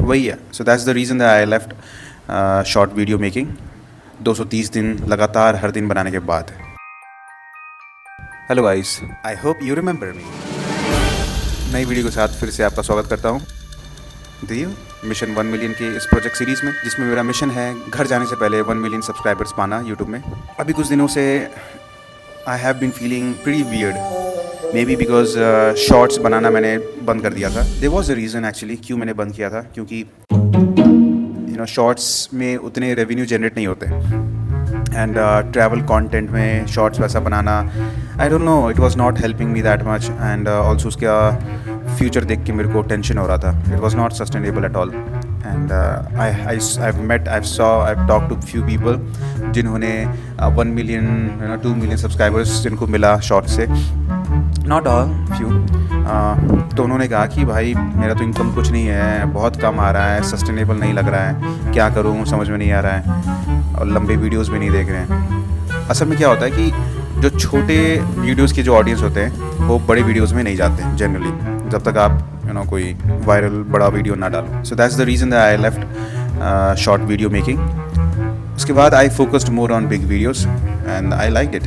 वही है. So that's the reason that I left short video making. 230 दिन लगातार हर दिन बनाने के बाद. Hello guys, I hope you remember मी. नई वीडियो के साथ फिर से आपका स्वागत करता हूँ. दियो मिशन 1 मिलियन के इस प्रोजेक्ट सीरीज़ में, जिसमें मेरा मिशन है घर जाने से पहले 1 मिलियन सब्सक्राइबर्स पाना यूट्यूब में. अभी कुछ दिनों से I have been feeling pretty weird, maybe because shorts बनाना मैंने बंद कर दिया था. There was a reason actually क्यों मैंने बंद किया था, क्योंकि शॉर्ट्स में उतने रेवेन्यू जनरेट नहीं होते. एंड ट्रैवल कंटेंट में शॉर्ट्स वैसा बनाना, I don't know, it was not helping me that much. And also उसका फ्यूचर देख के मेरे को टेंशन हो रहा था. It was not sustainable at all. And I've talked to few people जिन्होंने 1 मिलियन 2 मिलियन सब्सक्राइबर्स जिनको मिला शॉर्ट से. Not all, few. तो उन्होंने कहा कि भाई मेरा तो इनकम कुछ नहीं है, बहुत कम आ रहा है, सस्टेनेबल नहीं लग रहा है, क्या करूँ समझ में नहीं आ रहा है, और लंबे वीडियोस भी नहीं देख रहे हैं. असल में क्या होता है कि जो छोटे वीडियोस के जो ऑडियंस होते हैं वो बड़े वीडियोस में नहीं जाते हैं जनरली, जब तक आप कोई वायरल बड़ा वीडियो ना डालो. सो that's the reason that I left short video making. उसके बाद I focused more on big videos and I liked it.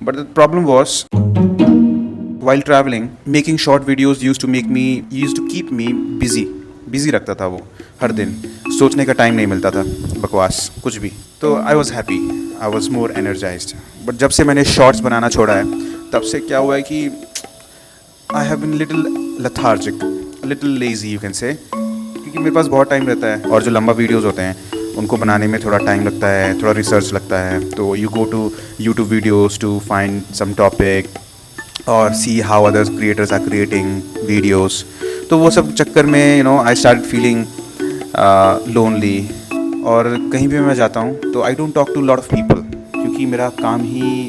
But the problem was while traveling, making short videos used to keep me busy रखता था वो हर दिन. सोचने का time नहीं मिलता था, बकवास कुछ भी. तो I was happy, I was more energised. But जब से मैंने शॉर्ट्स बनाना छोड़ा है, तब से क्या हुआ है कि I have been little lethargic, little lazy you can say, क्योंकि मेरे पास बहुत टाइम रहता है और जो लंबा वीडियोज़ होते हैं उनको बनाने में थोड़ा टाइम लगता है, थोड़ा रिसर्च लगता है. तो you go to YouTube videos to find some topic और see how others creators are creating videos. तो वो सब चक्कर में आई स्टार्ट फीलिंग लोनली. और कहीं भी मैं जाता हूँ तो I don't talk to lot of people, क्योंकि मेरा काम ही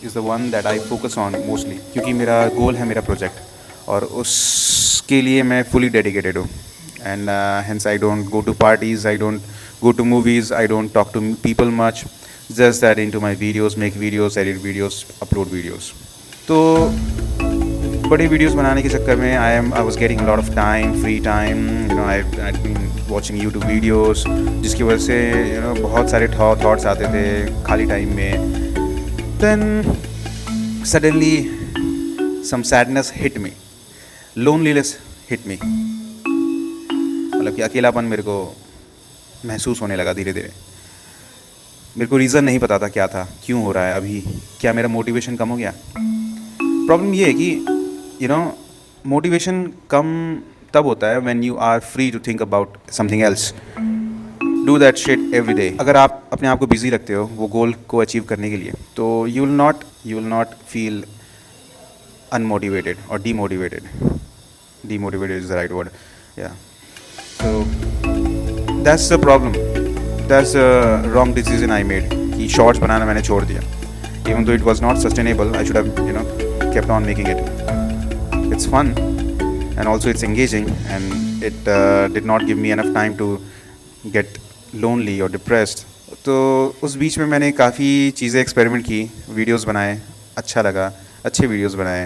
is the one that I focus on mostly, क्योंकि मेरा गोल है मेरा प्रोजेक्ट और उसके लिए मैं फुली डेडिकेटेड हूँ. And hence I don't go to parties, I don't go to movies, I don't talk to people much, just that into my videos, make videos, edit videos, upload videos. तो बड़े videos बनाने के चक्कर में I was getting lot of time, free time. I been watching YouTube videos, जिसकी वजह से बहुत सारे थॉट्स आते थे खाली टाइम में. Then suddenly some sadness hit me, loneliness hit me. मतलब कि अकेलापन मेरे को महसूस होने लगा धीरे धीरे. मेरे को रीज़न नहीं पता था क्या था, क्यों हो रहा है अभी, क्या मेरा मोटिवेशन कम हो गया. प्रॉब्लम ये है कि मोटिवेशन कम तब होता है when you are free to think about something else. Do that shit every day. अगर आप अपने आप को बिजी रखते हो वो गोल को अचीव करने के लिए, तो you will not feel unmotivated और demotivated. Demotivated is the right word. या so that's the problem, that's the wrong decision I made कि शॉर्ट्स बनाना मैंने छोड़ दिया. Even though it was not sustainable, I should have kept on making it. It's fun and also it's engaging, and it did not give me enough time to get lonely or depressed. तो उस बीच में मैंने काफ़ी चीज़ें experiment की, videos बनाए, अच्छा लगा, अच्छे वीडियोस बनाए.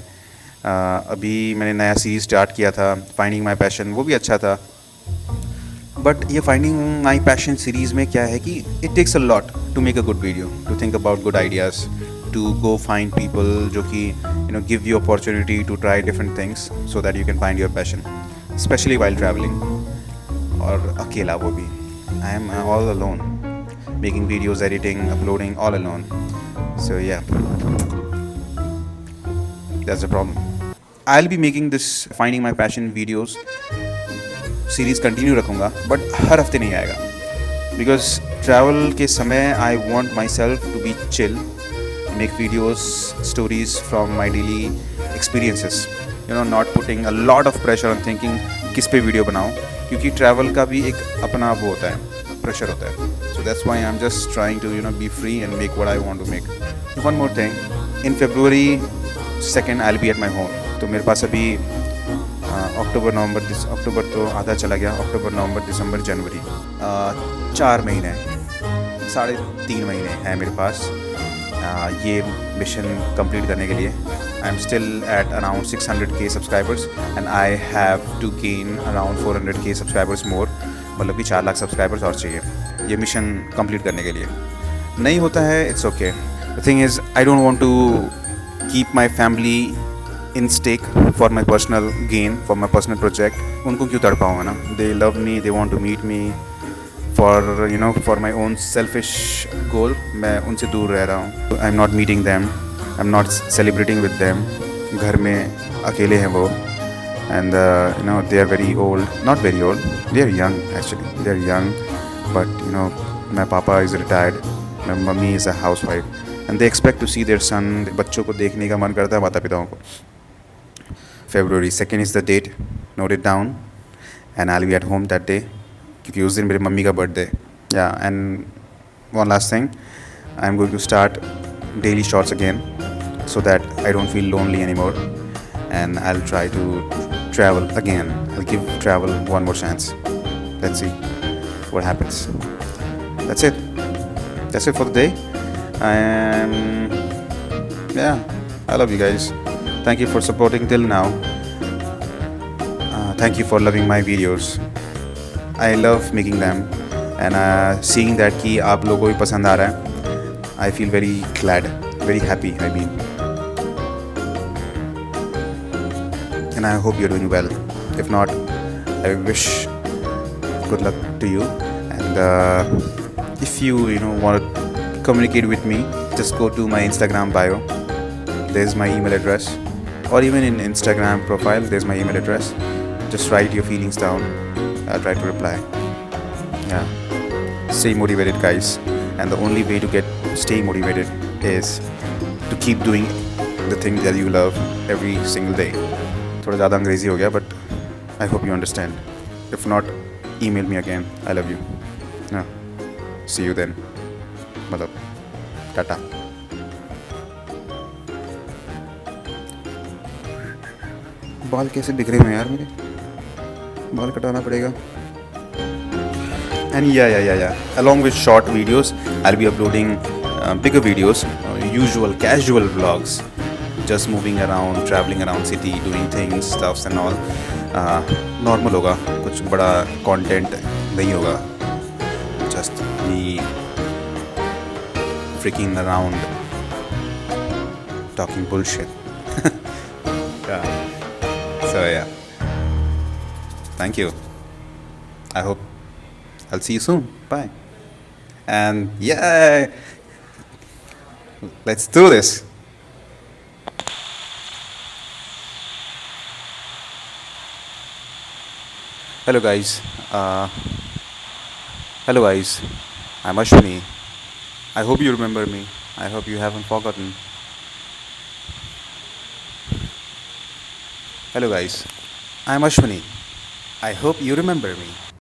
अभी मैंने नया सीरीज़ स्टार्ट किया था, फाइंडिंग माई पैशन, वो भी अच्छा था. बट ये फाइंडिंग माई पैशन सीरीज़ में क्या है कि it takes a lot to make a good video, to think about good ideas, to go find people जो कि give you opportunity to try different things so that you can find your passion, especially while traveling. और अकेला वो भी. I am all alone, making videos, editing, uploading, all alone. So yeah, that's the problem. I'll be making this finding my passion videos series continue रखूँगा, but हर हफ्ते नहीं आएगा, because travel के समय I want myself to be chill, make videos, stories from my daily experiences, not putting a lot of pressure on thinking किस पे video बनाऊँ, क्योंकि ट्रैवल का भी एक अपना वो होता है, प्रेशर होता है. So that's why I'm just trying to be free and make what I want to make. One more thing, in February 2nd I'll be at my home. तो मेरे पास अभी अक्टूबर तो आधा चला गया, अक्टूबर, नवंबर, दिसंबर, जनवरी, 4 महीने, 3.5 महीने हैं मेरे पास ये मिशन कंप्लीट करने के लिए. I'm still at around 600k subscribers and I have to gain around 400k subscribers more. मतलब कि 4 लाख सब्सक्राइबर्स और चाहिए ये मिशन कंप्लीट करने के लिए. नहीं होता है, it's okay. The thing is I don't want to keep my family in stake for my personal gain, for my personal project. उनको क्यों तड़पाऊँ, है ना. They love me, they want to meet me for my own selfish goal. मैं उनसे दूर रह रहा हूँ. I am not meeting them, I am not celebrating with them. घर में अकेले हैं वो. And they are very old, not very old, they are young actually, they are young, but my papa is retired, my mummy is a housewife, and they expect to see their son. बच्चों को देखने का मन करता है माता पिताओं को. February 2nd is the date, note it down, and I'll be at home that day क्योंकि उस दिन मेरी मम्मी का birthday. Yeah, and one last thing, I'm going to start daily shots again so that I don't feel lonely anymore, and I'll try to travel again. I'll give travel one more chance. Let's see what happens. That's it. That's it for the day. I love you guys. Thank you for supporting till now. Thank you for loving my videos. I love making them and seeing that कि आप लोगों को भी पसंद आ रहा है. I feel very glad, very happy. I mean. And I hope you're doing well. If not, I wish good luck to you. And if you want to communicate with me, just go to my Instagram bio. There's my email address, or even in Instagram profile, there's my email address. Just write your feelings down. I'll try to reply. Yeah. Stay motivated, guys. And the only way to stay motivated is to keep doing the thing that you love every single day. थोड़ा ज़्यादा अंग्रेज़ी हो गया, but I hope you understand. If not, email me again. I love you. हाँ, सी you then. मतलब टाटा. बाल कैसे बिखरे हुए हैं यार मेरे. बाल कटाना पड़ेगा. And yeah, along with short videos, I'll be uploading bigger videos, usual casual vlogs, just moving around, traveling around city, doing things, stuffs and all. Normal होगा, कुछ बड़ा content नहीं होगा. Just me freaking around, talking bullshit. Yeah. So yeah, thank you. I hope I'll see you soon. Bye. And yeah, let's do this. Hello guys. I'm Ashwini. I hope you remember me. I hope you haven't forgotten. Hello guys. I'm Ashwini. I hope you remember me.